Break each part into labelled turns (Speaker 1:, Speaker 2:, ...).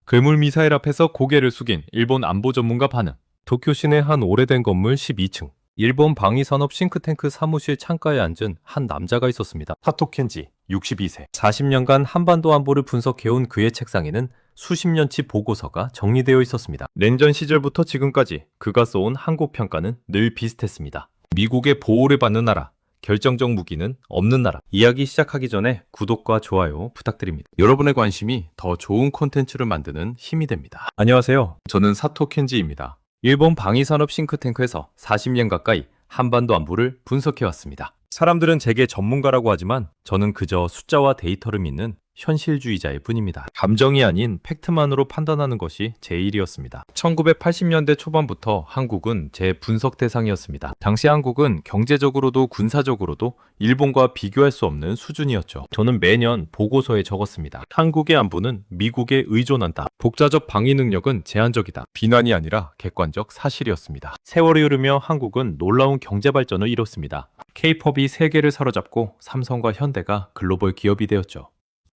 Speaker 1: 괴물 미사일 앞에서 고개를 숙인 일본 안보 전문가 반응. 도쿄 시내 한 오래된 건물 12층. 일본 방위산업 싱크탱크 사무실 창가에 앉은 한 남자가 있었습니다. 사토 켄지, 62세. 40년간 한반도 안보를 분석해온 그의 책상에는 수십 년치 보고서가 정리되어 있었습니다. 냉전 시절부터 지금까지 그가 써온 한국 평가는 늘 비슷했습니다. 미국의 보호를 받는 나라, 결정적 무기는 없는 나라. 이야기 시작하기 전에 구독과 좋아요 부탁드립니다. 여러분의 관심이 더 좋은 콘텐츠를 만드는 힘이 됩니다. 안녕하세요. 저는 사토 켄지입니다. 일본 방위산업 싱크탱크에서 40년 가까이 한반도 안보를 분석해왔습니다. 사람들은 제게 전문가라고 하지만 저는 그저 숫자와 데이터를 믿는 현실주의자일 뿐입니다. 감정이 아닌 팩트만으로 판단하는 것이 제 일이었습니다. 1980년대 초반부터 한국은 제 분석 대상이었습니다. 당시 한국은 경제적으로도 군사적으로도 일본과 비교할 수 없는 수준이었죠. 저는 매년 보고서에 적었습니다. 한국의 안보는 미국에 의존한다. 독자적 방위 능력은 제한적이다. 비난이 아니라 객관적 사실이었습니다. 세월이 흐르며 한국은 놀라운 경제 발전을 이뤘습니다. K-팝이 세계를 사로잡고 삼성과 현대가 글로벌 기업이 되었죠.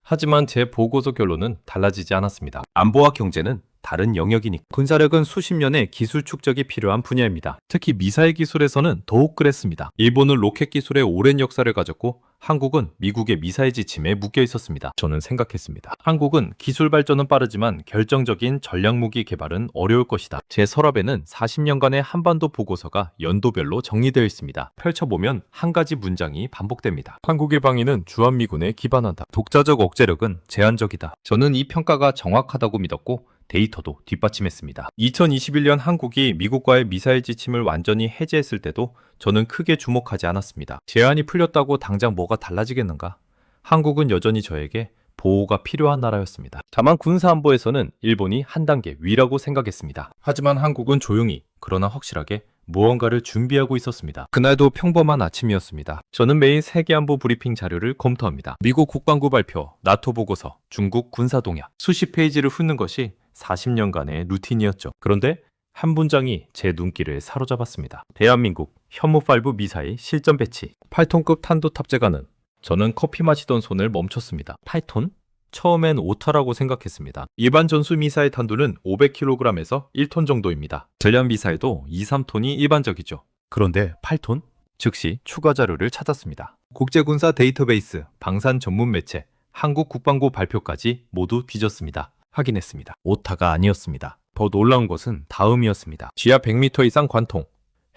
Speaker 1: 하지만 제 보고서 결론은 달라지지 않았습니다. 안보와 경제는 다른 영역이니까. 군사력은 수십 년의 기술 축적이 필요한 분야입니다. 특히 미사일 기술에서는 더욱 그랬습니다. 일본은 로켓 기술의 오랜 역사를 가졌고 한국은 미국의 미사일 지침에 묶여 있었습니다. 저는 생각했습니다. 한국은 기술 발전은 빠르지만 결정적인 전략무기 개발은 어려울 것이다. 제 서랍에는 40년간의 한반도 보고서가 연도별로 정리되어 있습니다. 펼쳐보면 한 가지 문장이 반복됩니다. 한국의 방위는 주한미군에 기반한다. 독자적 억제력은 제한적이다. 저는 이 평가가 정확하다고 믿었고 데이터도 뒷받침했습니다. 2021년 한국이 미국과의 미사일 지침을 완전히 해제했을 때도 저는 크게 주목하지 않았습니다. 제한이 풀렸다고 당장 뭐가 달라지겠는가? 한국은 여전히 저에게 보호가 필요한 나라였습니다. 다만 군사안보에서는 일본이 한 단계 위라고 생각했습니다. 하지만 한국은 조용히 그러나 확실하게 무언가를 준비하고 있었습니다. 그날도 평범한 아침이었습니다. 저는 매일 세계안보 브리핑 자료를 검토합니다. 미국 국방부 발표, 나토 보고서, 중국 군사 동향, 수십 페이지를 훑는 것이 40년간의 루틴이었죠. 그런데 한 문장이 제 눈길을 사로잡았습니다. 대한민국 현무5 미사일 실전 배치, 8톤급 탄도 탑재가는. 저는 커피 마시던 손을 멈췄습니다. 8톤? 처음엔 오타라고 생각했습니다. 일반 전술 미사일 탄두는 500kg에서 1톤 정도입니다. 전략 미사일도 2, 3톤이 일반적이죠. 그런데 8톤? 즉시 추가 자료를 찾았습니다. 국제군사 데이터베이스, 방산 전문 매체, 한국 국방부 발표까지 모두 뒤졌습니다. 확인했습니다. 오타가 아니었습니다. 더 놀라운 것은 다음이었습니다. 지하 100m 이상 관통,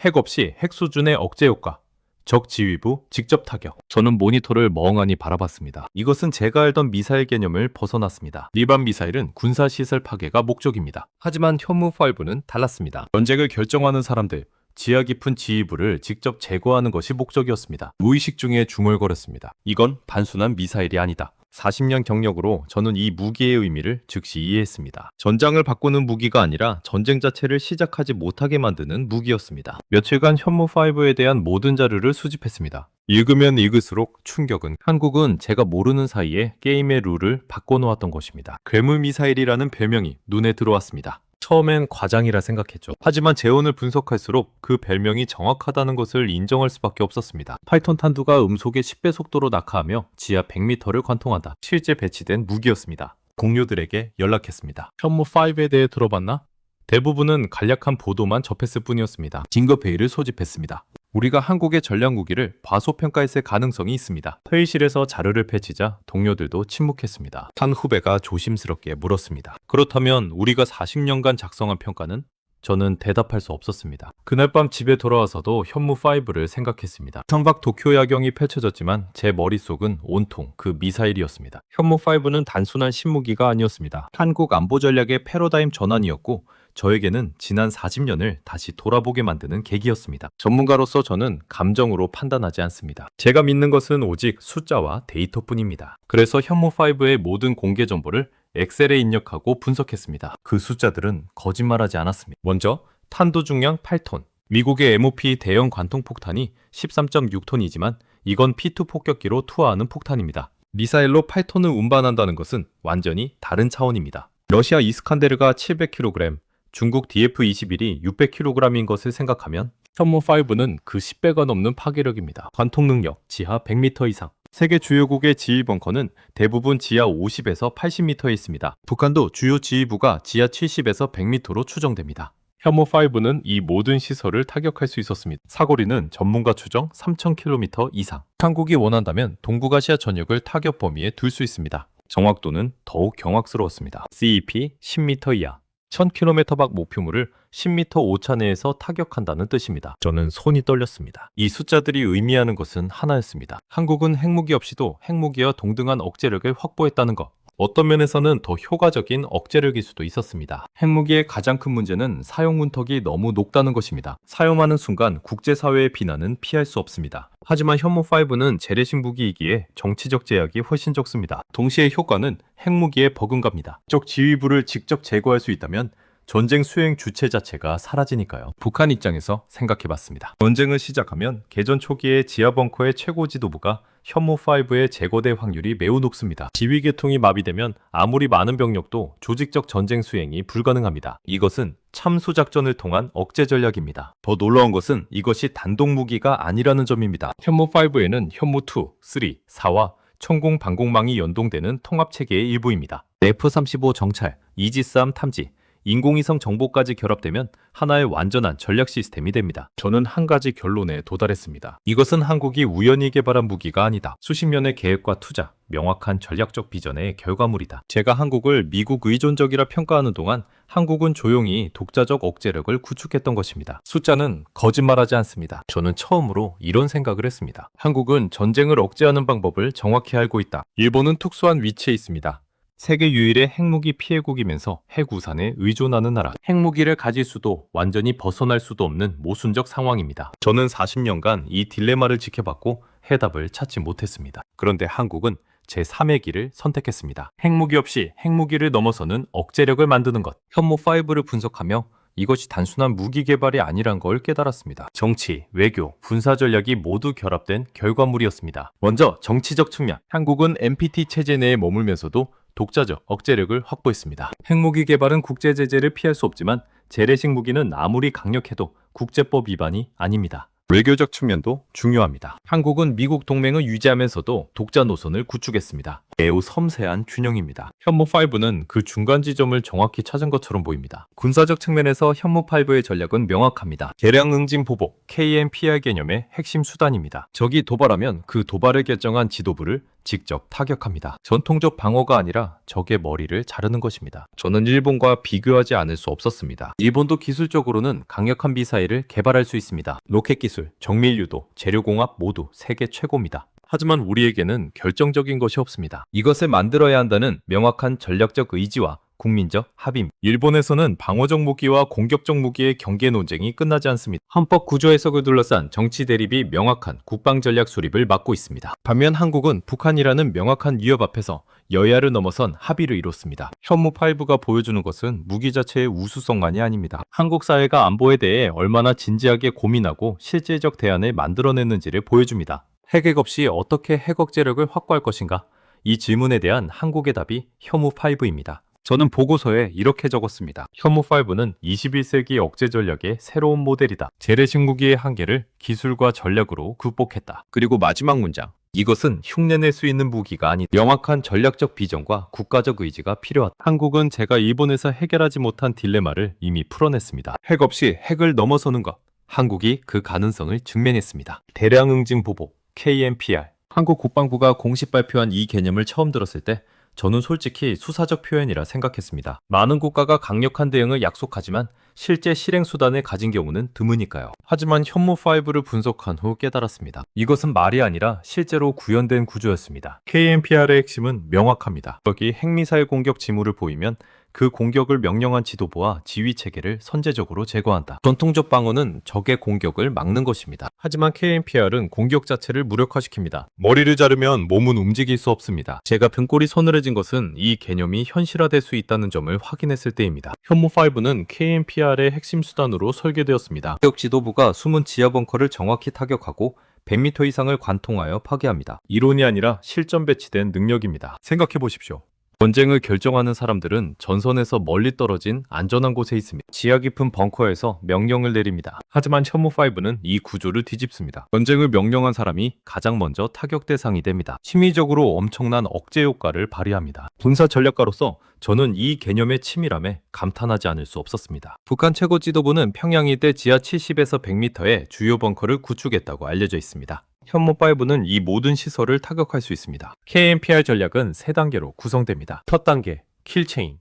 Speaker 1: 핵 없이 핵 수준의 억제 효과, 적 지휘부 직접 타격. 저는 모니터를 멍하니 바라봤습니다. 이것은 제가 알던 미사일 개념을 벗어났습니다. 일반 미사일은 군사시설 파괴가 목적입니다. 하지만 현무5는 달랐습니다. 전쟁을 결정하는 사람들, 지하 깊은 지휘부를 직접 제거하는 것이 목적이었습니다. 무의식 중에 중얼거렸습니다. 이건 단순한 미사일이 아니다. 40년 경력으로 저는 이 무기의 의미를 즉시 이해했습니다. 전장을 바꾸는 무기가 아니라 전쟁 자체를 시작하지 못하게 만드는 무기였습니다. 며칠간 현무5에 대한 모든 자료를 수집했습니다. 읽으면 읽을수록 충격은 한국은 제가 모르는 사이에 게임의 룰을 바꿔놓았던 것입니다. 괴물 미사일이라는 별명이 눈에 들어왔습니다. 처음엔 과장이라 생각했죠. 하지만 재원을 분석할수록 그 별명이 정확하다는 것을 인정할 수밖에 없었습니다. 8톤 탄두가 음속의 10배 속도로 낙하하며 지하 100m를 관통한다. 실제 배치된 무기였습니다. 동료들에게 연락했습니다. 현무5에 대해 들어봤나? 대부분은 간략한 보도만 접했을 뿐이었습니다. 증거회의를 소집했습니다. 우리가 한국의 전략무기를 과소평가했을 가능성이 있습니다. 회의실에서 자료를 펼치자 동료들도 침묵했습니다. 한 후배가 조심스럽게 물었습니다. 그렇다면 우리가 40년간 작성한 평가는? 저는 대답할 수 없었습니다. 그날 밤 집에 돌아와서도 현무5를 생각했습니다. 천박 도쿄 야경이 펼쳐졌지만 제 머릿속은 온통 그 미사일이었습니다. 현무5는 단순한 신무기가 아니었습니다. 한국 안보 전략의 패러다임 전환이었고 저에게는 지난 40년을 다시 돌아보게 만드는 계기였습니다. 전문가로서 저는 감정으로 판단하지 않습니다. 제가 믿는 것은 오직 숫자와 데이터뿐입니다. 그래서 현무5의 모든 공개 정보를 엑셀에 입력하고 분석했습니다. 그 숫자들은 거짓말하지 않았습니다. 먼저 탄도 중량 8톤, 미국의 MOP 대형 관통 폭탄이 13.6톤이지만 이건 P2 폭격기로 투하하는 폭탄입니다. 미사일로 8톤을 운반한다는 것은 완전히 다른 차원입니다. 러시아 이스칸데르가 700kg, 중국 DF-21이 600kg인 것을 생각하면 현무5는 그 10배가 넘는 파괴력입니다. 관통 능력 지하 100m 이상, 세계 주요국의 지휘 벙커는 대부분 지하 50에서 80m에 있습니다. 북한도 주요 지휘부가 지하 70에서 100m로 추정됩니다. 현무5는 이 모든 시설을 타격할 수 있었습니다. 사거리는 전문가 추정 3,000km 이상. 한국이 원한다면 동북아시아 전역을 타격 범위에 둘 수 있습니다. 정확도는 더욱 경악스러웠습니다. CEP 10m 이하, 1000km 밖 목표물을 10m 오차 내에서 타격한다는 뜻입니다. 저는 손이 떨렸습니다. 이 숫자들이 의미하는 것은 하나였습니다. 한국은 핵무기 없이도 핵무기와 동등한 억제력을 확보했다는 것. 어떤 면에서는 더 효과적인 억제력일 수도 있었습니다. 핵무기의 가장 큰 문제는 사용 문턱이 너무 높다는 것입니다. 사용하는 순간 국제사회의 비난은 피할 수 없습니다. 하지만 현무5는 재래식 무기이기에 정치적 제약이 훨씬 적습니다. 동시에 효과는 핵무기에 버금갑니다. 적 지휘부를 직접 제거할 수 있다면 전쟁 수행 주체 자체가 사라지니까요. 북한 입장에서 생각해봤습니다. 전쟁을 시작하면 개전 초기에 지하벙커의 최고 지도부가 현무5의 제거될 확률이 매우 높습니다. 지휘 계통이 마비되면 아무리 많은 병력도 조직적 전쟁 수행이 불가능합니다. 이것은 참수 작전을 통한 억제 전략입니다. 더 놀라운 것은 이것이 단독 무기가 아니라는 점입니다. 현무5에는 현무2, 3, 4와 천공 방공망이 연동되는 통합체계의 일부입니다. F-35 정찰, 이지스함 탐지, 인공위성 정보까지 결합되면 하나의 완전한 전략 시스템이 됩니다. 저는 한 가지 결론에 도달했습니다. 이것은 한국이 우연히 개발한 무기가 아니다. 수십 년의 계획과 투자, 명확한 전략적 비전의 결과물이다. 제가 한국을 미국 의존적이라 평가하는 동안 한국은 조용히 독자적 억제력을 구축했던 것입니다. 숫자는 거짓말하지 않습니다. 저는 처음으로 이런 생각을 했습니다. 한국은 전쟁을 억제하는 방법을 정확히 알고 있다. 일본은 특수한 위치에 있습니다. 세계 유일의 핵무기 피해국이면서 핵우산에 의존하는 나라. 핵무기를 가질 수도 완전히 벗어날 수도 없는 모순적 상황입니다. 저는 40년간 이 딜레마를 지켜봤고 해답을 찾지 못했습니다. 그런데 한국은 제3의 길을 선택했습니다. 핵무기 없이 핵무기를 넘어서는 억제력을 만드는 것. 현무5를 분석하며 이것이 단순한 무기 개발이 아니란 걸 깨달았습니다. 정치, 외교, 군사 전략이 모두 결합된 결과물이었습니다. 먼저 정치적 측면. 한국은 NPT 체제 내에 머물면서도 독자적 억제력을 확보했습니다. 핵무기 개발은 국제 제재를 피할 수 없지만 재래식 무기는 아무리 강력해도 국제법 위반이 아닙니다. 외교적 측면도 중요합니다. 한국은 미국 동맹을 유지하면서도 독자 노선을 구축했습니다. 매우 섬세한 균형입니다. 현무5는 그 중간 지점을 정확히 찾은 것처럼 보입니다. 군사적 측면에서 현무5의 전략은 명확합니다. 개량 응징 보복, KMPR 개념의 핵심 수단입니다. 적이 도발하면 그 도발을 결정한 지도부를 직접 타격합니다. 전통적 방어가 아니라 적의 머리를 자르는 것입니다. 저는 일본과 비교하지 않을 수 없었습니다. 일본도 기술적으로는 강력한 미사일을 개발할 수 있습니다. 로켓 기술, 정밀 유도, 재료공학 모두 세계 최고입니다. 하지만 우리에게는 결정적인 것이 없습니다. 이것을 만들어야 한다는 명확한 전략적 의지와 국민적 합의입니다. 일본에서는 방어적 무기와 공격적 무기의 경계 논쟁이 끝나지 않습니다. 헌법 구조 해석을 둘러싼 정치 대립이 명확한 국방 전략 수립을 막고 있습니다. 반면 한국은 북한이라는 명확한 위협 앞에서 여야를 넘어선 합의를 이뤘습니다. 현무5가 보여주는 것은 무기 자체의 우수성만이 아닙니다. 한국 사회가 안보에 대해 얼마나 진지하게 고민하고 실질적 대안을 만들어냈는지를 보여줍니다. 핵 없이 어떻게 핵 억제력을 확보할 것인가? 이 질문에 대한 한국의 답이 현무5입니다. 저는 보고서에 이렇게 적었습니다. 현무5는 21세기 억제 전략의 새로운 모델이다. 재래식 무기의 한계를 기술과 전략으로 극복했다. 그리고 마지막 문장. 이것은 흉내낼 수 있는 무기가 아니다. 명확한 전략적 비전과 국가적 의지가 필요하다. 한국은 제가 일본에서 해결하지 못한 딜레마를 이미 풀어냈습니다. 핵 없이 핵을 넘어서는 것. 한국이 그 가능성을 증명했습니다. 대량 응징 보복, KMPR. 한국 국방부가 공식 발표한 이 개념을 처음 들었을 때 저는 솔직히 수사적 표현이라 생각했습니다. 많은 국가가 강력한 대응을 약속하지만 실제 실행 수단을 가진 경우는 드무니까요. 하지만 현무5를 분석한 후 깨달았습니다. 이것은 말이 아니라 실제로 구현된 구조였습니다. KMPR의 핵심은 명확합니다. 적이 핵미사일 공격 징후를 보이면 그 공격을 명령한 지도부와 지휘 체계를 선제적으로 제거한다. 전통적 방어는 적의 공격을 막는 것입니다. 하지만 KMPR은 공격 자체를 무력화시킵니다. 머리를 자르면 몸은 움직일 수 없습니다. 제가 등골이 서늘해진 것은 이 개념이 현실화될 수 있다는 점을 확인했을 때입니다. 현무5는 KMPR의 핵심 수단으로 설계되었습니다. 지역 지도부가 숨은 지하 벙커를 정확히 타격하고 100m 이상을 관통하여 파괴합니다. 이론이 아니라 실전 배치된 능력입니다. 생각해 보십시오. 전쟁을 결정하는 사람들은 전선에서 멀리 떨어진 안전한 곳에 있습니다. 지하 깊은 벙커에서 명령을 내립니다. 하지만 현무5는 이 구조를 뒤집습니다. 전쟁을 명령한 사람이 가장 먼저 타격 대상이 됩니다. 심리적으로 엄청난 억제 효과를 발휘합니다. 군사 전략가로서 저는 이 개념의 치밀함에 감탄하지 않을 수 없었습니다. 북한 최고 지도부는 평양이대 지하 70에서 100m의 주요 벙커를 구축했다고 알려져 있습니다. 현무5는 이 모든 시설을 타격할 수 있습니다. KMPR 전략은 3단계로 구성됩니다. 첫 단계, 킬체인.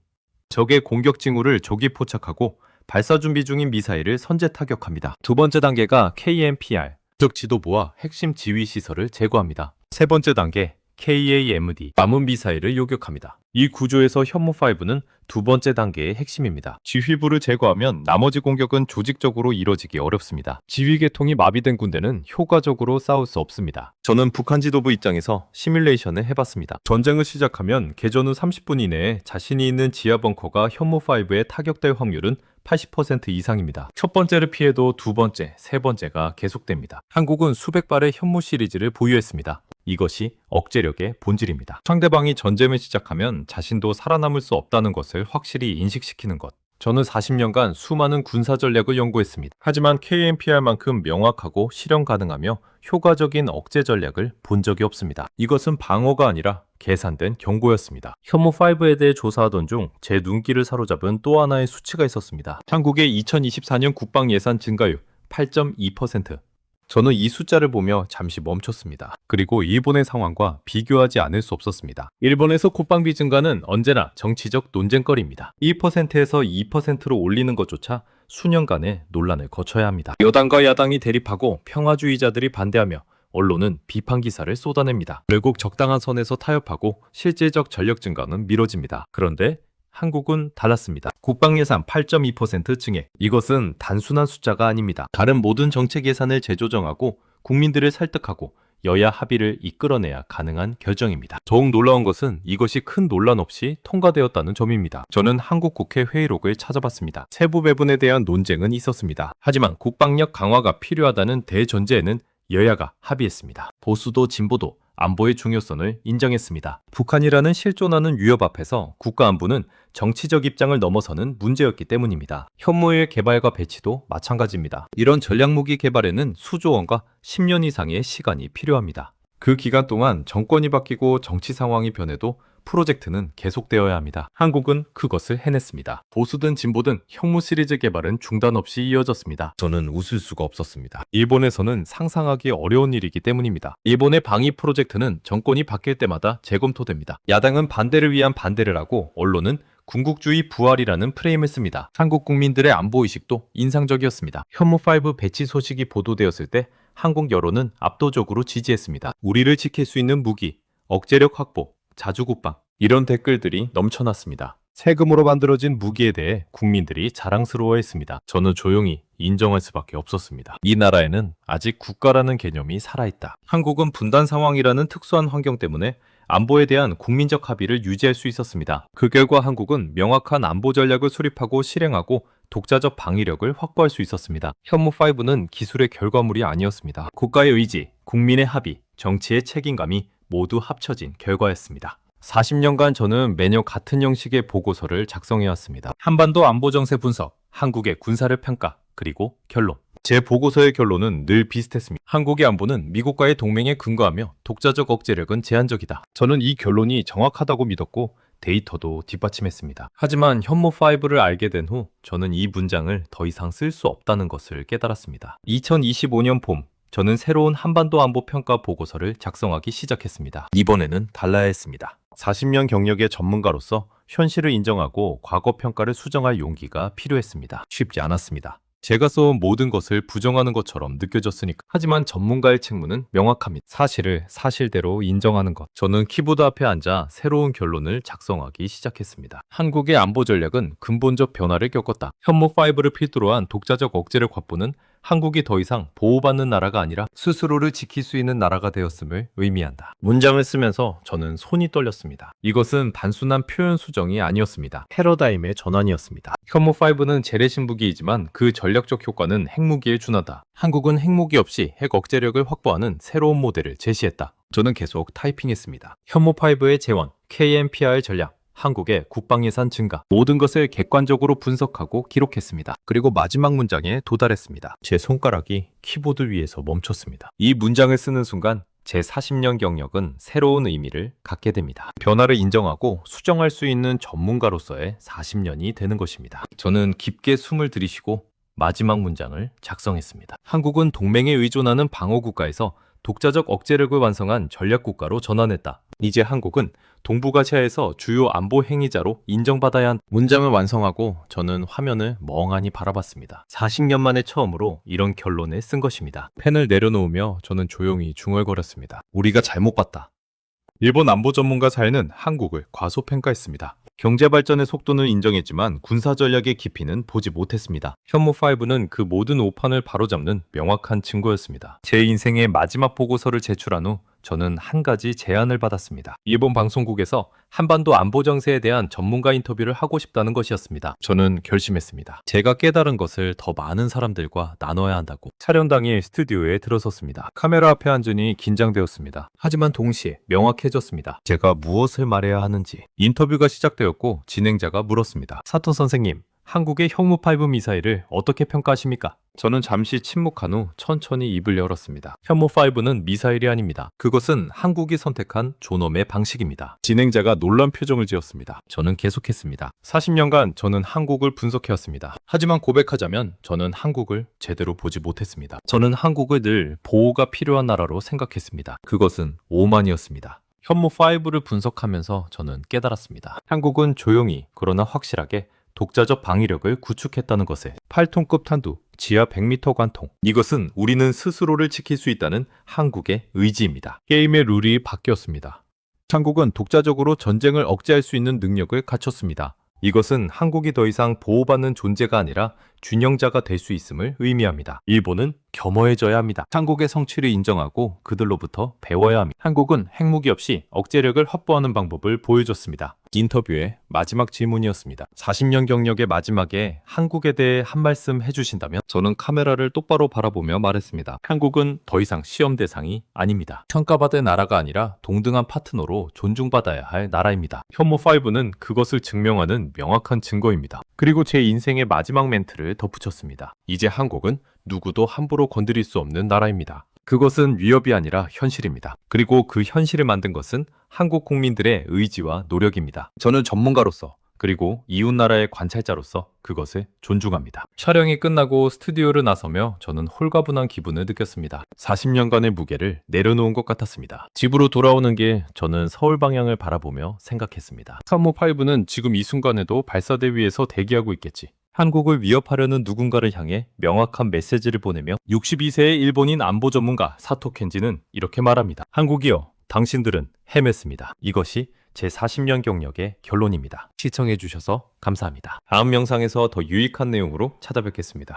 Speaker 1: 적의 공격 징후를 조기 포착하고 발사 준비 중인 미사일을 선제 타격합니다. 두 번째 단계가 KMPR, 적 지도부와 핵심 지휘 시설을 제거합니다. 세 번째 단계, KAMD, 남은 미사일을 요격합니다. 이 구조에서 현무5는 두 번째 단계의 핵심입니다. 지휘부를 제거하면 나머지 공격은 조직적으로 이뤄지기 어렵습니다. 지휘 계통이 마비된 군대는 효과적으로 싸울 수 없습니다. 저는 북한 지도부 입장에서 시뮬레이션을 해봤습니다. 전쟁을 시작하면 개전 후 30분 이내에 자신이 있는 지하 벙커가 현무5에 타격될 확률은 80% 이상입니다. 첫 번째를 피해도 두 번째, 세 번째가 계속됩니다. 한국은 수백 발의 현무 시리즈를 보유했습니다. 이것이 억제력의 본질입니다. 상대방이 전쟁을 시작하면 자신도 살아남을 수 없다는 것을 확실히 인식시키는 것. 저는 40년간 수많은 군사 전략을 연구했습니다. 하지만 KMPR만큼 명확하고 실현 가능하며 효과적인 억제 전략을 본 적이 없습니다. 이것은 방어가 아니라 계산된 경고였습니다. 현무5에 대해 조사하던 중 제 눈길을 사로잡은 또 하나의 수치가 있었습니다. 한국의 2024년 국방 예산 증가율 8.2%. 저는 이 숫자를 보며 잠시 멈췄습니다. 그리고 일본의 상황과 비교하지 않을 수 없었습니다. 일본에서 국방비 증가는 언제나 정치적 논쟁거리입니다. 1%에서 2%로 올리는 것조차 수년간의 논란을 거쳐야 합니다. 여당과 야당이 대립하고 평화주의자들이 반대하며 언론은 비판 기사를 쏟아냅니다. 결국 적당한 선에서 타협하고 실질적 전력 증가는 미뤄집니다. 그런데 한국은 달랐습니다. 국방 예산 8.2% 증액. 이것은 단순한 숫자가 아닙니다. 다른 모든 정책 예산을 재조정하고 국민들을 설득하고 여야 합의를 이끌어내야 가능한 결정입니다. 더욱 놀라운 것은 이것이 큰 논란 없이 통과되었다는 점입니다. 저는 한국 국회 회의록을 찾아봤습니다. 세부 배분에 대한 논쟁은 있었습니다. 하지만 국방력 강화가 필요하다는 대전제에는 여야가 합의했습니다. 보수도 진보도 안보의 중요성을 인정했습니다. 북한이라는 실존하는 위협 앞에서 국가안보는 정치적 입장을 넘어서는 문제였기 때문입니다. 현무의 개발과 배치도 마찬가지입니다. 이런 전략무기 개발에는 수조 원과 10년 이상의 시간이 필요합니다. 그 기간 동안 정권이 바뀌고 정치 상황이 변해도 프로젝트는 계속되어야 합니다. 한국은 그것을 해냈습니다. 보수든 진보든 현무 시리즈 개발은 중단 없이 이어졌습니다. 저는 웃을 수가 없었습니다. 일본에서는 상상하기 어려운 일이기 때문입니다. 일본의 방위 프로젝트는 정권이 바뀔 때마다 재검토됩니다. 야당은 반대를 위한 반대를 하고 언론은 군국주의 부활이라는 프레임을 씁니다. 한국 국민들의 안보의식도 인상적이었습니다. 현무5 배치 소식이 보도되었을 때 한국 여론은 압도적으로 지지했습니다. 우리를 지킬 수 있는 무기, 억제력 확보, 자주국방, 이런 댓글들이 넘쳐났습니다. 세금으로 만들어진 무기에 대해 국민들이 자랑스러워했습니다. 저는 조용히 인정할 수밖에 없었습니다. 이 나라에는 아직 국가라는 개념이 살아있다. 한국은 분단 상황이라는 특수한 환경 때문에 안보에 대한 국민적 합의를 유지할 수 있었습니다. 그 결과 한국은 명확한 안보 전략을 수립하고 실행하고 독자적 방위력을 확보할 수 있었습니다. 현무5는 기술의 결과물이 아니었습니다. 국가의 의지, 국민의 합의, 정치의 책임감이 모두 합쳐진 결과였습니다. 40년간 저는 매년 같은 형식의 보고서를 작성해왔습니다. 한반도 안보 정세 분석, 한국의 군사를 평가, 그리고 결론. 제 보고서의 결론은 늘 비슷했습니다. 한국의 안보는 미국과의 동맹에 근거하며 독자적 억제력은 제한적이다. 저는 이 결론이 정확하다고 믿었고 데이터도 뒷받침했습니다. 하지만 현무5를 알게 된 후 저는 이 문장을 더 이상 쓸 수 없다는 것을 깨달았습니다. 2025년 봄, 저는 새로운 한반도 안보 평가 보고서를 작성하기 시작했습니다. 이번에는 달라야 했습니다. 40년 경력의 전문가로서 현실을 인정하고 과거 평가를 수정할 용기가 필요했습니다. 쉽지 않았습니다. 제가 써온 모든 것을 부정하는 것처럼 느껴졌으니까. 하지만 전문가의 책무는 명확합니다. 사실을 사실대로 인정하는 것. 저는 키보드 앞에 앉아 새로운 결론을 작성하기 시작했습니다. 한국의 안보 전략은 근본적 변화를 겪었다. 현무5를 필두로 한 독자적 억제력 확보는 한국이 더 이상 보호받는 나라가 아니라 스스로를 지킬 수 있는 나라가 되었음을 의미한다. 문장을 쓰면서 저는 손이 떨렸습니다. 이것은 단순한 표현 수정이 아니었습니다. 패러다임의 전환이었습니다. 현무5는 재래식 무기이지만 그 전략적 효과는 핵무기에 준하다. 한국은 핵무기 없이 핵 억제력을 확보하는 새로운 모델을 제시했다. 저는 계속 타이핑했습니다. 현무5의 재원, KMPR 전략, 한국의 국방 예산 증가, 모든 것을 객관적으로 분석하고 기록했습니다. 그리고 마지막 문장에 도달했습니다. 제 손가락이 키보드 위에서 멈췄습니다. 이 문장을 쓰는 순간 제 40년 경력은 새로운 의미를 갖게 됩니다. 변화를 인정하고 수정할 수 있는 전문가로서의 40년이 되는 것입니다. 저는 깊게 숨을 들이쉬고 마지막 문장을 작성했습니다. 한국은 동맹에 의존하는 방어국가에서 독자적 억제력을 완성한 전략국가로 전환했다. 이제 한국은 동북아시아에서 주요 안보 행위자로 인정받아야 한다. 문장을 완성하고 저는 화면을 멍하니 바라봤습니다. 40년 만에 처음으로 이런 결론을 쓴 것입니다. 펜을 내려놓으며 저는 조용히 중얼거렸습니다. 우리가 잘못 봤다. 일본 안보 전문가 사회는 한국을 과소평가했습니다. 경제 발전의 속도는 인정했지만 군사 전략의 깊이는 보지 못했습니다. 현무5는 그 모든 오판을 바로잡는 명확한 증거였습니다. 제 인생의 마지막 보고서를 제출한 후 저는 한 가지 제안을 받았습니다. 일본 방송국에서 한반도 안보 정세에 대한 전문가 인터뷰를 하고 싶다는 것이었습니다. 저는 결심했습니다. 제가 깨달은 것을 더 많은 사람들과 나눠야 한다고. 촬영 당일 스튜디오에 들어섰습니다. 카메라 앞에 앉으니 긴장되었습니다. 하지만 동시에 명확해졌습니다. 제가 무엇을 말해야 하는지. 인터뷰가 시작되었고 진행자가 물었습니다. 사토 선생님, 한국의 현무5 미사일을 어떻게 평가하십니까? 저는 잠시 침묵한 후 천천히 입을 열었습니다. 현무5는 미사일이 아닙니다. 그것은 한국이 선택한 존엄의 방식입니다. 진행자가 놀란 표정을 지었습니다. 저는 계속했습니다. 40년간 저는 한국을 분석해왔습니다. 하지만 고백하자면 저는 한국을 제대로 보지 못했습니다. 저는 한국을 늘 보호가 필요한 나라로 생각했습니다. 그것은 오만이었습니다. 현무5를 분석하면서 저는 깨달았습니다. 한국은 조용히 그러나 확실하게 독자적 방위력을 구축했다는 것을. 8톤급 탄두, 지하 100m 관통. 이것은 우리는 스스로를 지킬 수 있다는 한국의 의지입니다. 게임의 룰이 바뀌었습니다. 한국은 독자적으로 전쟁을 억제할 수 있는 능력을 갖췄습니다. 이것은 한국이 더 이상 보호받는 존재가 아니라 균형자가 될 수 있음을 의미합니다. 일본은 겸허해져야 합니다. 한국의 성취를 인정하고 그들로부터 배워야 합니다. 한국은 핵무기 없이 억제력을 확보하는 방법을 보여줬습니다. 인터뷰의 마지막 질문이었습니다. 40년 경력의 마지막에 한국에 대해 한 말씀 해주신다면? 저는 카메라를 똑바로 바라보며 말했습니다. 한국은 더 이상 시험 대상이 아닙니다. 평가받을 나라가 아니라 동등한 파트너로 존중받아야 할 나라입니다. 현무5는 그것을 증명하는 명확한 증거입니다. 그리고 제 인생의 마지막 멘트를 덧붙였습니다. 이제 한국은 누구도 함부로 건드릴 수 없는 나라입니다. 그것은 위협이 아니라 현실입니다. 그리고 그 현실을 만든 것은 한국 국민들의 의지와 노력입니다. 저는 전문가로서 그리고 이웃나라의 관찰자로서 그것을 존중합니다. 촬영이 끝나고 스튜디오를 나서며 저는 홀가분한 기분을 느꼈습니다. 40년간의 무게를 내려놓은 것 같았습니다. 집으로 돌아오는 길 저는 서울 방향을 바라보며 생각했습니다. 현무5는 지금 이 순간에도 발사대 위에서 대기하고 있겠지. 한국을 위협하려는 누군가를 향해 명확한 메시지를 보내며 62세의 일본인 안보 전문가 사토 켄지는 이렇게 말합니다. 한국이여, 당신들은 해냈습니다. 이것이 제 40년 경력의 결론입니다. 시청해주셔서 감사합니다. 다음 영상에서 더 유익한 내용으로 찾아뵙겠습니다.